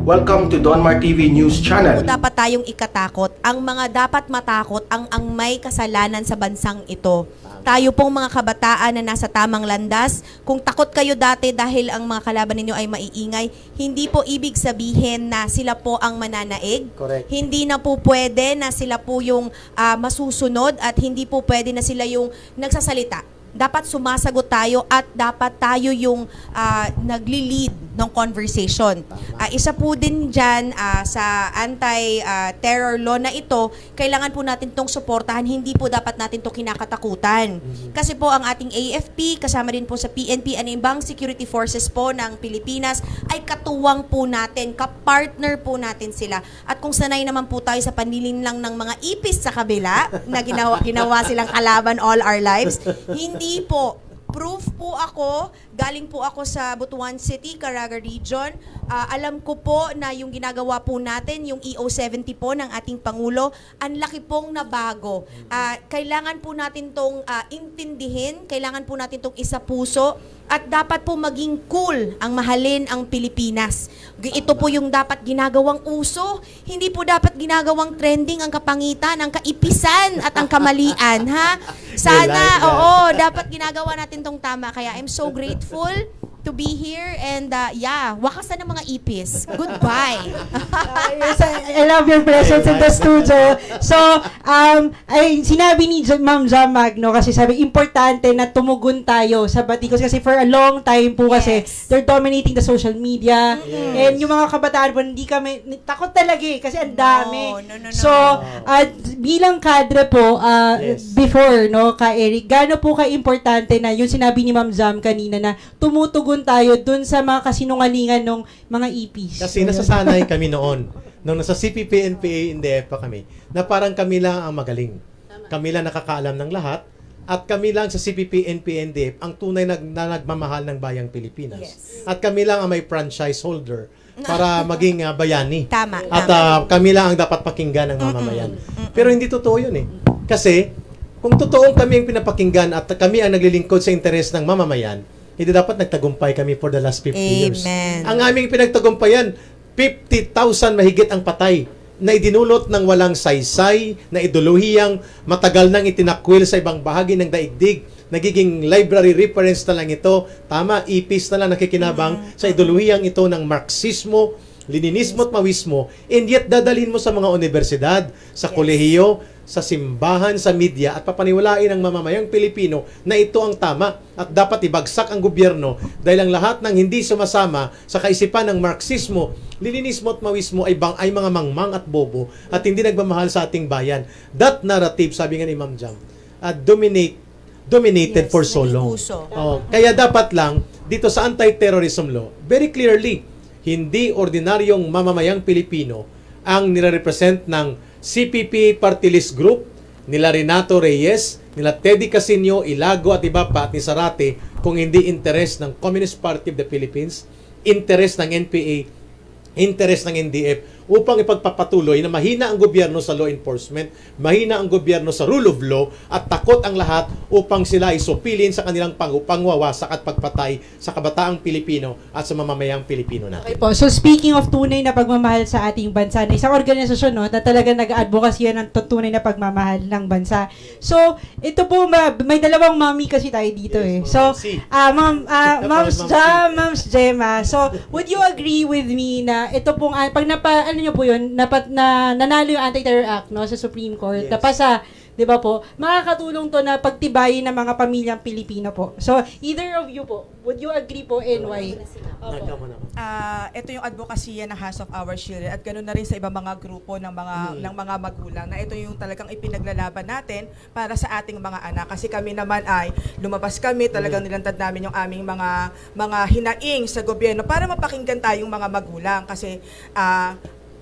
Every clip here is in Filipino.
Welcome to Donmar TV News Channel. Dapat tayong ikatakot. Ang mga dapat matakot ang may kasalanan sa bansang ito. Tayo pong mga kabataan na nasa tamang landas, kung takot kayo dati dahil ang mga kalaban ninyo ay maiingay, hindi po ibig sabihin na sila po ang mananaig. Correct. Hindi na po pwede na sila po yung masusunod at hindi po pwede na sila yung nagsasalita. Dapat sumasagot tayo at dapat tayo yung nagli-lead ng conversation. Isa po din dyan sa anti-terror law na ito, kailangan po natin itong suportahan, hindi po dapat natin ito kinakatakutan. Kasi po ang ating AFP, kasama din po sa PNP, ang ibang security forces po ng Pilipinas, ay katuwang po natin, kapartner po natin sila. At kung sanay naman po tayo sa panlilin lang ng mga ipis sa kabila, na ginawa silang kalaban all our lives, hindi po. Proof po ako, galing po ako sa Butuan City, Caraga Region. Alam ko po na yung ginagawa po natin, yung EO70 po ng ating Pangulo, ang laki pong nabago. Kailangan po natin tong intindihin, kailangan po natin tong isa puso, at dapat po maging cool ang mahalin ang Pilipinas. Ito po yung dapat ginagawang uso, hindi po dapat ginagawang trending ang kapangitan, ang kaipisan at ang kamalian, ha? Sana, oo, dapat ginagawa natin tong tama. Kaya I'm so grateful to be here and wakasan ng mga ipis. Goodbye. Yes, I love your presence in the studio. So, ay sinabi ni Ma'am Jam Magno kasi sabi importante na tumugon tayo sa batikos kasi for a long time po kasi they're dominating the social media and yung mga kabataan po hindi kami takot talaga kasi ang dami. No. So, bilang kadre po before ka Eric, gaano po ka-importante na yung sinabi ni Ma'am Jam kanina na tumutugon tayo dun sa mga kasinungalingan ng mga EPs. Kasi nasasanay kami noon, nung nasa CPP, NPA, NDF pa kami, na parang kami lang ang magaling. Kami lang nakakaalam ng lahat, at kami lang sa CPP, NPA, NDF ang tunay na nagmamahal ng bayang Pilipinas. Yes. At kami lang ang may franchise holder para maging bayani. Tama. At kami lang ang dapat pakinggan ng mamamayan. Pero hindi totoo yun eh. Kasi, kung totoong kami ang pinapakinggan at kami ang naglilingkod sa interes ng mamamayan, hindi dapat nagtagumpay kami for the last 50 years. Amen. Ang aming pinagtagumpayan, 50,000 mahigit ang patay na idinulot ng walang saysay, na ideolohiyang matagal nang itinakwil sa ibang bahagi ng daigdig. Nagiging library reference na lang ito. Tama, ipis na lang nakikinabang sa ideolohiyang ito ng Marxismo, Leninismo at Maoismo, and yet dadalhin mo sa mga universidad, sa kolehiyo, sa simbahan, sa media, at papaniwalain ang mamamayang Pilipino na ito ang tama at dapat ibagsak ang gobyerno dahil ang lahat ng hindi sumasama sa kaisipan ng Marxismo, Leninismo at Maoismo ay mga mangmang at bobo at hindi nagmamahal sa ating bayan. That narrative, sabi nga ni Ma'am Jam, dominated for so long. Kaya dapat lang, dito sa anti-terrorism law, very clearly, hindi ordinaryong mamamayang Pilipino ang nire-represent ng CPP Party List Group, nila Renato Reyes, nila Teddy Casino, Ilago at iba pa at ni Sarate, kung hindi interes ng Communist Party of the Philippines, interes ng NPA, interes ng NDF, upang ipagpapatuloy na mahina ang gobyerno sa law enforcement, mahina ang gobyerno sa rule of law, at takot ang lahat upang sila isupilin sa kanilang pangwawasak at pagpatay sa kabataang Pilipino at sa mamamayang Pilipino natin. Okay po. So speaking of tunay na pagmamahal sa ating bansa, na isang organisasyon na talaga nag-advocacy na ng tunay na pagmamahal ng bansa. So ito po, may dalawang mami kasi tayo dito So, Ma'ams Gemma, so would you agree with me na ito pong, pag nyo po yun, nanalo yung Anti-Terror Act sa Supreme Court, napasa, di ba po, makakatulong to na pagtibayin ng mga pamilyang Pilipino po. So, either of you po, would you agree po and why? Ito yung advokasya ng House of Our Children at ganoon na rin sa ibang mga grupo ng mga magulang na ito yung talagang ipinaglalaban natin para sa ating mga anak. Kasi kami naman ay lumabas kami, talagang nilantad namin yung aming mga hinaing sa gobyerno para mapakinggan tayong mga magulang. Kasi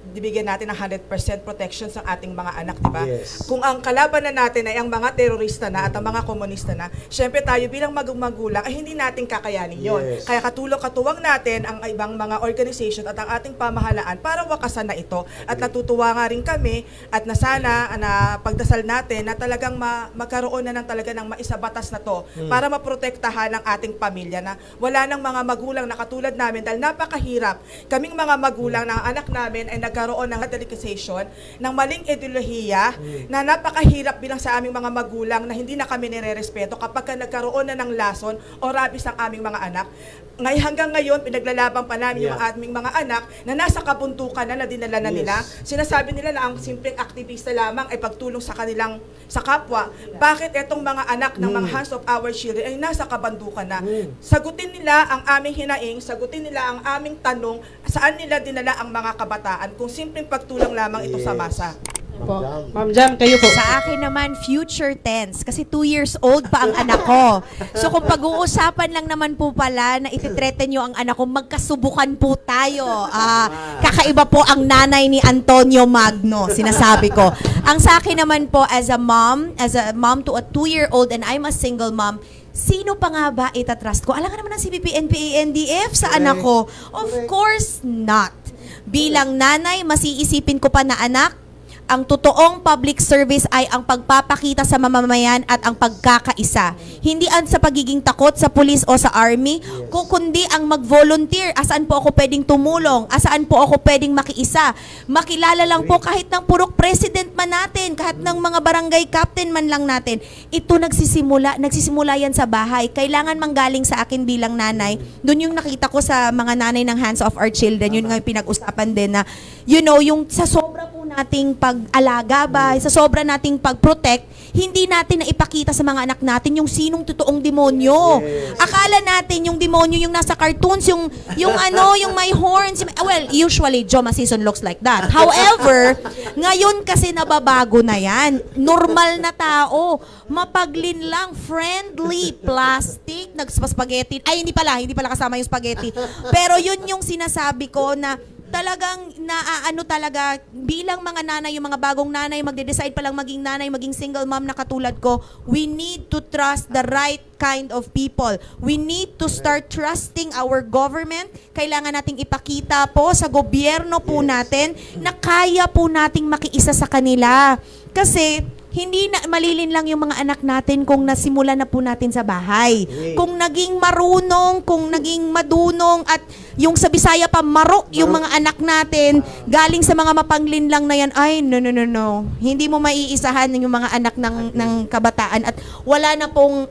bibigyan natin ng 100% protection sa ating mga anak, di ba? Yes. Kung ang kalaban na natin ay ang mga terorista na at ang mga komunista na, syempre tayo bilang magulang ay hindi natin kakayanin yon. Yes. Kaya katuwang natin ang ibang mga organization at ang ating pamahalaan para wakasan na ito. At natutuwa nga rin kami at na sana na pagdasal natin na talagang magkaroon na ng talaga ng maisabatas na to para maprotektahan ang ating pamilya na wala ng mga magulang na katulad namin dahil napakahirap. Kaming mga magulang na ang anak namin ay nagkaroon ng radicalization, ng maling ideolohiya na napakahirap bilang sa aming mga magulang na hindi na kami nire-respeto kapag nagkaroon na ng lason o rabis ang aming mga anak. Hanggang ngayon, pinaglalaban pa namin yung aming mga anak na nasa kabuntukan na dinala na nila. Sinasabi nila na ang simpleng aktivista lamang ay pagtulong sa kanilang sa kapwa. Bakit etong mga anak ng mga Hands of Our Children ay nasa kabandukan na? Sagutin nila ang aming hinaing, sagutin nila ang aming tanong, saan nila dinala ang mga kabataan kung simpleng pagtulong lamang ito sa masa. Po. Ma'am Jam, kayo po. Sa akin naman, future tense. Kasi 2 years old pa ang anak ko. So kung pag-uusapan lang naman po pala na ititreten nyo ang anak ko, magkasubukan po tayo. Kakaiba po ang nanay ni Antonio Magno, sinasabi ko. Ang sa akin naman po, as a mom to a 2-year-old and I'm a single mom, sino pa nga ba itatrust ko? Alam ka naman ng CBP, NPA, NDF sa anak ko. Of course not. Bilang nanay, masiisipin ko pa na anak, ang totoong public service ay ang pagpapakita sa mamamayan at ang pagkakaisa. Hindi ang sa pagiging takot sa pulis o sa army, kundi ang mag-volunteer. Asaan po ako pwedeng tumulong? Asaan po ako pwedeng makiisa? Makilala lang po kahit ng purok president man natin, kahit ng mga barangay captain man lang natin. Ito nagsisimula yan sa bahay. Kailangan manggaling sa akin bilang nanay. Doon yung nakita ko sa mga nanay ng Hands of Our Children. Yun nga yung pinag-usapan din na, you know, yung sa sobra po nating pag-alaga ba, sa sobra nating pag-protect, hindi natin na ipakita sa mga anak natin yung sinong totoong demonyo. Akala natin yung demonyo yung nasa cartoons, yung yung may horns. Well, usually Joma season looks like that. However, ngayon kasi nababago na yan. Normal na tao, mapaglin lang, friendly, plastic, nagspaghetti. Ay, hindi pala kasama yung spaghetti. Pero yun yung sinasabi ko na talagang naaano talaga bilang mga nanay, yung mga bagong nanay, magde-decide pa lang maging nanay, maging single mom na katulad ko, we need to trust the right kind of people. We need to start trusting our government. Kailangan nating ipakita po sa gobyerno po natin na kaya po nating makiisa sa kanila. Kasi hindi na malilin lang yung mga anak natin kung nasimula na po natin sa bahay. Kung naging marunong, kung naging madunong at yung sa Bisaya pa maro yung mga anak natin galing sa mga mapanglin lang na yan, ay no. Hindi mo maiisahan yung mga anak ng kabataan at wala na pong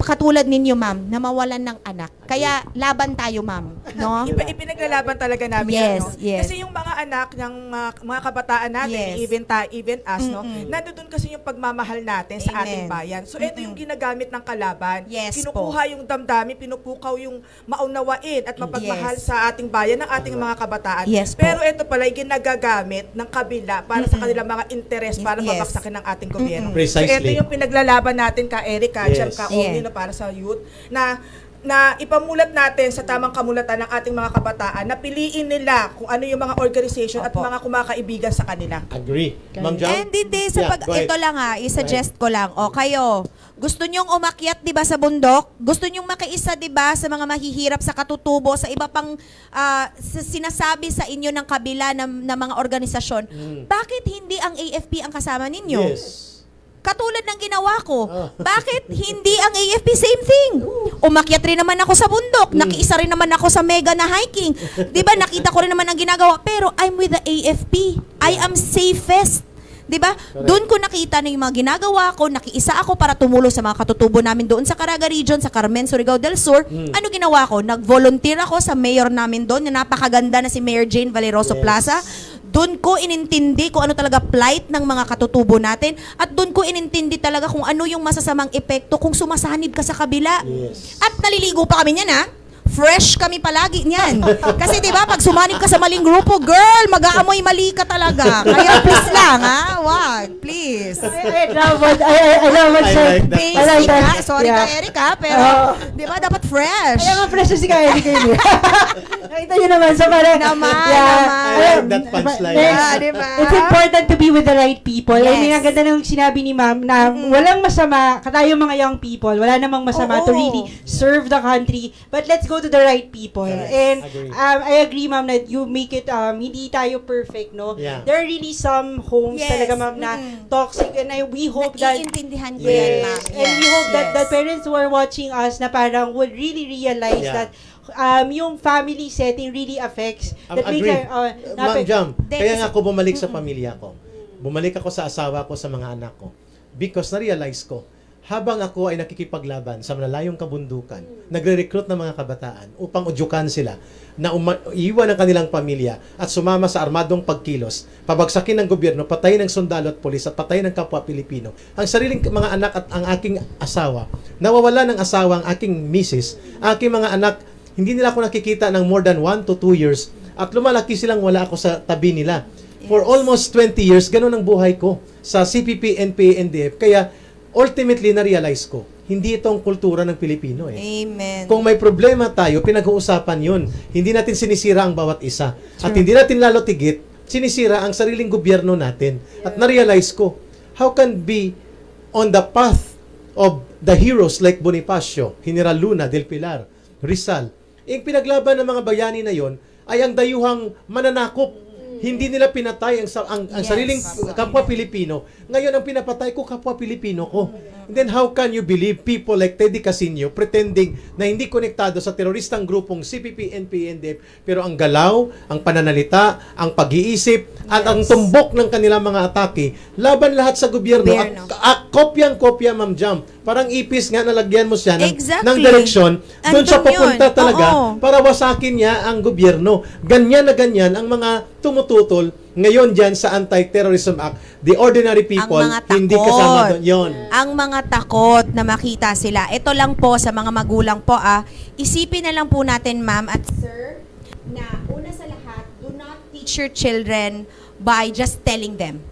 katulad ninyo ma'am na mawalan ng anak. Kaya laban tayo ma'am, no? Ipinaglalaban talaga namin Yes, yan, no? yes. Kasi yung mga anak ng mga kabataan natin, Yes. even us, no? Nandoon kasi yung pagmamahal natin sa ating Amen. bayan. So ito yung ginagamit ng kalaban. Yes Kinukuha yung damdamin, pinupukaw yung maunawain at mapagmahal Yes. sa ating bayan ng ating mga kabataan. Yes po. Pero ito pala yung ginagagamit ng kabila para sa kanilang mga interes para Yes. mabaksakin ng ating gobyerno. Precisely. So ito yung pinaglalaban natin ka Erica, Yes. Jam, ka Omni, no, para sa youth na ipamulat natin sa tamang kamulatan ng ating mga kabataan na piliin nila kung ano yung mga organization at Opo. mga kumakaibigan sa kanila. Agree. Ma'am Jam? And hindi sa Yeah, go ahead. ito lang i-suggest ko lang. O kayo, gusto nyong umakyat 'di ba sa bundok? Gusto nyong makiisa 'di ba sa mga mahihirap sa katutubo, sa iba pang sinasabi sa inyo ng kabila ng mga organisasyon. Bakit hindi ang AFP ang kasama ninyo? Yes. Katulad ng ginawa ko. Bakit hindi ang AFP same thing? Umakyat rin naman ako sa bundok. Nakiisa rin naman ako sa mega na hiking. 'Di ba? Nakita ko rin naman ang ginagawa. Pero I'm with the AFP. I am safest. 'Di ba? Doon ko nakita na yung mga ginagawa ko, nakiisa ako para tumulong sa mga katutubo namin doon sa Caraga Region, sa Carmen, Surigao del Sur. Ano ginawa ko? Nag-volunteer ako sa mayor namin doon, na napakaganda na si Mayor Jane Valeroso Plaza. Doon ko inintindi kung ano talaga plight ng mga katutubo natin at doon ko inintindi talaga kung ano yung masasamang epekto kung sumasanib ka sa kabila. Yes. At naliligo pa kami niyan fresh kami palagi niyan. Kasi 'di ba, pag sumanib ka sa maling grupo, girl, mag-aamoy mali ka talaga. Kaya please lang, ha? Wag, please. I love what, I love what, I sir. like that. I like Basic that. ka. Sorry Yeah. ka, Erica, pero Oo. 'di ba dapat fresh? Kaya nga fresh si Kaya kayo. Nakita niyo naman sa parang Naman. I like that punchline. Diba? It's important to be with the right people. I mean, Yes. ang ganda ng sinabi ni ma'am na walang masama, tayo mga young people, wala namang masama to Oo. really serve the country, but let's go to the right people. Yes, And agree. I agree, ma'am, that you make it, hindi tayo perfect, no? Yeah. There are really some homes Yes. talaga, ma'am, na toxic, and we hope that Naiintindihan ko yan, ma'am. Yes. And we hope that Yes. the parents who are watching us na parang would really realize Yeah. that yung family setting really affects. That makes Agree. Ma'am Jam, Then, kaya nga ako bumalik sa pamilya ko. Bumalik ako sa asawa ko, sa mga anak ko. Because na-realize ko, habang ako ay nakikipaglaban sa malalayong kabundukan, nagre-recruit ng mga kabataan upang udyukan sila na iiwan ang kanilang pamilya at sumama sa armadong pagkilos, pabagsakin ng gobyerno, patayin ng sundalo at polis at patayin ng kapwa Pilipino. Ang sariling mga anak at ang aking asawa, nawawala ng asawa ang aking misis, ang aking mga anak, hindi nila ako nakikita ng more than 1 to 2 years at lumalaki silang wala ako sa tabi nila. For almost 20 years, ganun ang buhay ko sa CPP, NPA, NDF. Kaya ultimately na-realize ko, hindi itong kultura ng Pilipino eh. Amen. Kung may problema tayo, pinag-uusapan yun. Hindi natin sinisira ang bawat isa. At hindi natin lalo tigit, sinisira ang sariling gobyerno natin. At na-realize ko, how can be on the path of the heroes like Bonifacio, General Luna, Del Pilar, Rizal, yung pinaglaban ng mga bayani na yon ay ang dayuhang mananakop. Hindi nila pinatay ang Yes. sariling kapwa Pilipino. Ngayon, ang pinapatay ko, kapwa Pilipino ko. And then, how can you believe people like Teddy Casino pretending na hindi konektado sa teroristang grupong CPP, NPA, NDF, pero ang galaw, ang pananalita, ang pag-iisip, at ang tumbok ng kanilang mga atake, laban lahat sa gobyerno. Gobyerno. At kopyang-kopya, Ma'am Jam. Parang ipis nga, nalagyan mo siya ng, Exactly. ng direksyon. Doon siya Andun papunta yun. talaga Oo. para wasakin niya ang gobyerno. Ganyan na ganyan ang mga tumututol ngayon dyan sa Anti-Terrorism Act. The ordinary people, ang mga takot. hindi kasama doon. Yun. Ang mga takot na makita sila. Ito lang po sa mga magulang po, isipin na lang po natin, ma'am at sir, na una sa lahat, do not teach your children by just telling them.